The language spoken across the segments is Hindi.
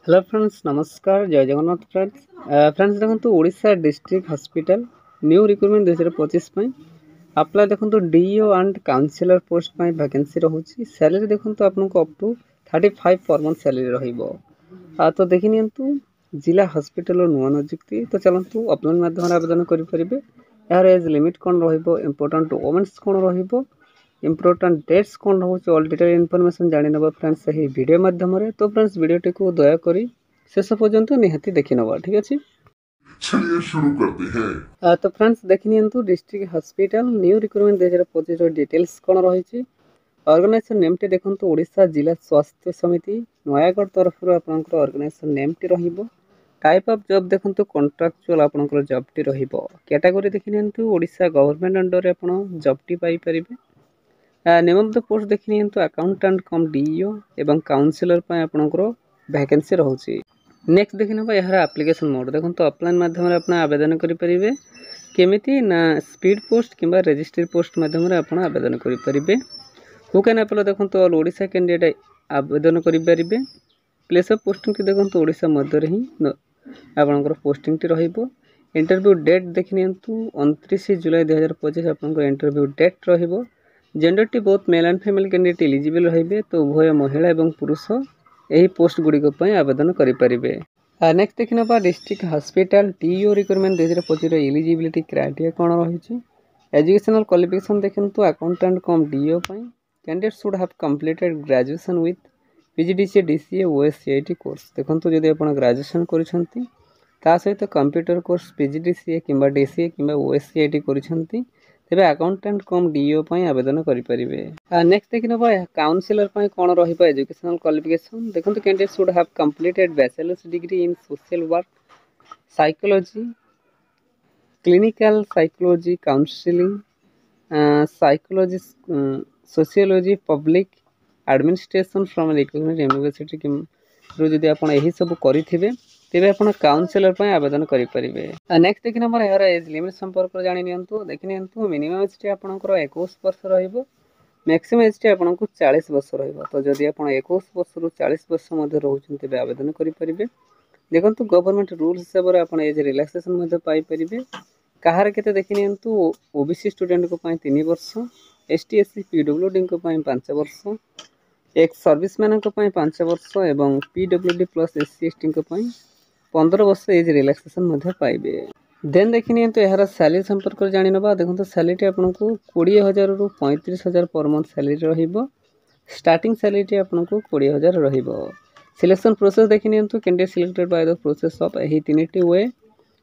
हेलो फ्रेंड्स नमस्कार जय जगन्नाथ फ्रेंड्स देखो Odisha district hospital new recruitment 2025 apply देखो DO and counsellor post vacancy रोचे सैलरी देखो आपको अप टू 35 पर मंथ सैलरी रहिबो। तो देखि नियंतु जिला हॉस्पिटल नुआ नियुक्ति तो चलतु ऑफलाइन माध्यम आवेदन करेंगे। यार एज लिमिट कौन इंपोर्टेंट डॉक्यूमेंट्स कौन रहिबो इंपोर्टेंट डेट्स कौन रोचे ऑल डिटेल इनफॉरमेशन जानी नबा फ्रेंड्स सही वीडियो माध्यम तो फ्रेंड्स वीडियोटी को दयाकोरी शेष पर्यंत निहाती देखि नबा। ठीक अच्छे चलिए शुरू करते हैं। तो फ्रेंड्स देखि नियंतु district hospital new recruitment 2025 details कौन रही ऑर्गेनाइजेशन नेम टी देखो ओडिशा जिला स्वास्थ्य समिति नयागढ़ तरफ आपंकर ऑर्गेनाइजेशन नेम टी रहिबो। टाइप ऑफ जॉब देखो कॉन्ट्रैक्चुअल आपंकर जॉब टी रहिबो। कैटेगरी देखि नियंतु ओडिशा गवर्नमेंट अंडर रे आपण जॉब टी पाई परिबे। नेम ऑफ द पोस्ट देखि नियंतु अकाउंटेंट कम डीईओ एवं काउंसिलर पय आपनकर वैकेंसी रहउची। नेक्स्ट देखि नबा यार एप्लीकेशन मोड देखो ऑफलाइन माध्यम रे आपण आवेदन करि परिबे केमिति ना स्पीड पोस्ट किंबा रजिस्ट्री पोस्ट माध्यम रे आपण आवेदन करि परिबे। हु कैन अप्लाई देखो ऑल ओडिशा कैंडिडेट आवेदन करि परिबे। प्लेस ऑफ पोस्टिंग की देखो ओडिशा मध्य रे ही आपनकर पोस्टिंग टी रहिबो। इंटरव्यू डेट देखि नियंतु 29 जुलाई 2025 आपनकर इंटरव्यू डेट रहिबो। जेंडर टी बहुत male and female candidate eligible रहिबे तो उभय महिला एवं पुरुष यही पोस्ट गुड़िक आवेदन करेंगे। नेक्स्ट देखि नबा डिस्ट्रिक्ट हॉस्पिटल टीओ रिक्रुटमेंट 2025 एलिजिबिलिटी क्राइटेरिया कौन रही। एजुकेशनल क्वालिफिकेशन देखो accountant cum DO candidate should have completed graduation with PGDCA DCA OSCIT course देखो जदि आप ग्रेजुएशन कर सहित कंप्यूटर कोर्स पीजीडीसीए किंबा डीसीए किंबा ओएससीआईटी कर तेरे अकाउंटेंट कम डीओ आवेदन करेंगे। नेक्स्ट देखि नबा काउंसिलर कौन रहिबो एजुकेशनल क्वालिफिकेशन देखो candidate should have completed bachelors degree in social work psychology clinical psychology counselling psychology sociology public administration from recognised university जदि आप यही सब करेंगे तेरे आप काउंसिलर आवेदन करेंगे। नेक्स्ट देखि नंबर यार एज लिमिट संपर्क जानी नियंतु देखि नियंतु मिनिमम एज टी आपनकर 21 वर्ष रहिबो मैक्सिमम एज टी आपनको 40 वर्ष रहिबो। तो जदि आप 21 वर्ष रु 40 वर्ष मध्य रहउछन तेबे आवेदन करि परिबे। देखंतु गवर्नमेंट रूल्स हिसाब रे आपण एज रिलैक्सेशन मध्य पाई परिबे। कहार केते देखि नियंतु ओबीसी स्टूडेंट को 3 वर्ष एसटी एससी पीडब्ल्यूडी को 5 वर्ष एक सर्विसमैन को 5 वर्ष एवं पीडब्ल्यूडी प्लस एससी एसटी को 15 वर्ष एज रिलैक्सेशन मध्य पाइबे। देन देखि नियंतु यार सैलरी संपर्क जानि नबा देखंतु सैलरी आपनको 20,000 रु 35,000 पर मंथ सैलरी रहिबो। स्टार्टिंग सैलरी आपनको 20,000 रहिबो। सिलेक्शन प्रोसेस देखि नियंतु candidate selected by the process of एही तीनटी वे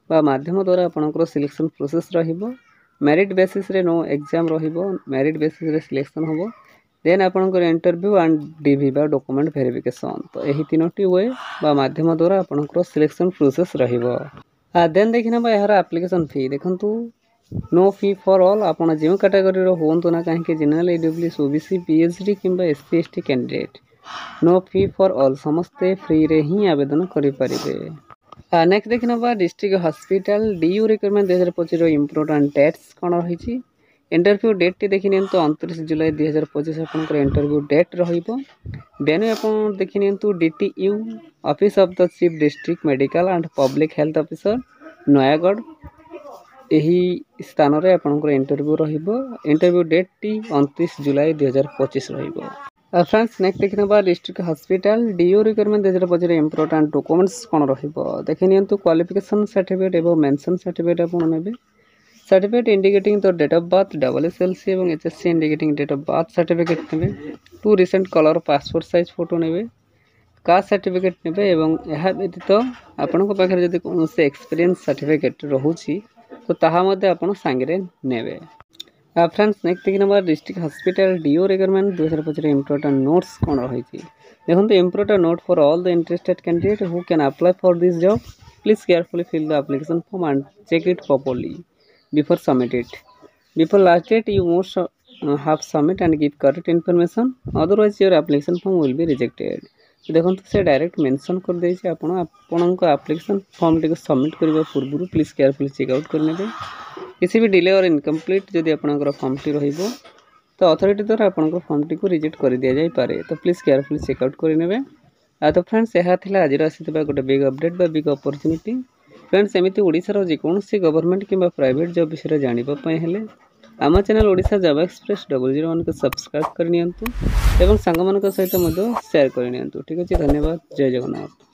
बा माध्यम द्वारा आपनकर सिलेक्शन प्रोसेस रहिबो। मेरिट बेसिस रे नो एग्जाम रहिबो मेरिट बेसिस रे सिलेक्शन होबो। देन आपनकर इंटरव्यू एंड डीवी बा डॉक्यूमेंट वेरिफिकेशन तो यही तीनोटी वे बा माध्यम द्वारा आपनकर सिलेक्शन प्रोसेस रहिबो। देन देखि नबा यार एप्लीकेशन फी देखंतु नो फी फॉर ऑल आपण जो कैटेगरी रो होंतु ना काहे कि जनरल ईडब्ल्यूएस ओबीसी पीएचडी किंबा SC ST candidate no fee for all समस्ते फ्री रे ही आवेदन करि परिबे। नेक्स्ट देखि नबा डिस्ट्रिक्ट हॉस्पिटल डीयू रिक्रुटमेंट 2025 रो इंपोर्टेंट डेट्स कोन रहिछि। इंटरव्यू डेट टी देखि नियंतु 29 जुलाई 2025 आपनकर इंटरव्यू डेट रहिबो। वेन्यू आपण देखि नियंतु DTU office of the chief district medical and public health officer Nayagarh यही स्थान रे आपनकर इंटरव्यू रहिबो। इंटरव्यू डेट टी 29 जुलाई 2025 रहिबो। फ्रेंड्स नेक्स्ट देखि नबा district hospital DO recruitment 2025 important documents कोन रहिबो देखि नियंतु क्वालिफिकेशन सर्टिफिकेट एवं मेंशन सर्टिफिकेट आपण नेबे। Certificate indicating the date of birth double SLC एवं HSC indicating date of birth certificate नेबे। 2 recent colour passport size photo नेबे। कास्ट सर्टिफिकेट नेबे एवं यह व्यतीत आपनको पाखरे जदि कोनोसे एक्सपीरियंस सर्टिफिकेट रहउची तो ताहा मध्ये आपण सांगरे नेबे। फ्रेंड्स नेक्स्ट देखि number district hospital DO recruitment 2025 important notes कोन रहिछि देखंतु important note for all the interested candidate who can apply for this job please carefully fill the application form and check it properly before submit it. Before last date you must have submit and give correct information otherwise your application form will be rejected. देखो से डायरेक्ट मेंशन कर दे आपको एप्लीकेशन फॉर्म टी सबमिट करने पूर्व प्लीज केयरफुली चेकआउट करने। किसी भी डिले और इनकम्प्लीट जदि आपंकर फॉर्म टी रहिबो तो अथॉरिटी द्वारा आपंकर फॉर्म टी को रिजेक्ट कर दिया जाय पारे तो प्लीज केयरफुली चेकआउट करने। तो फ्रेंड्स यह थिला आज आसीथिबा गोटे बिग अपडेट बा बिग अपॉर्चुनिटी। फ्रेंड्स एमिति ओडिशार जेकोसी गवर्नमेंट किंबा प्राइवेट जॉब विषय जानिबा पई हेले आम चैनल ओडिशा जॉब एक्सप्रेस 001 को सब्सक्राइब करनियंतु एवं सांग मानक सहित मधो शेयर करनियंतु। ठीक अछि, धन्यवाद। जय जगन्नाथ।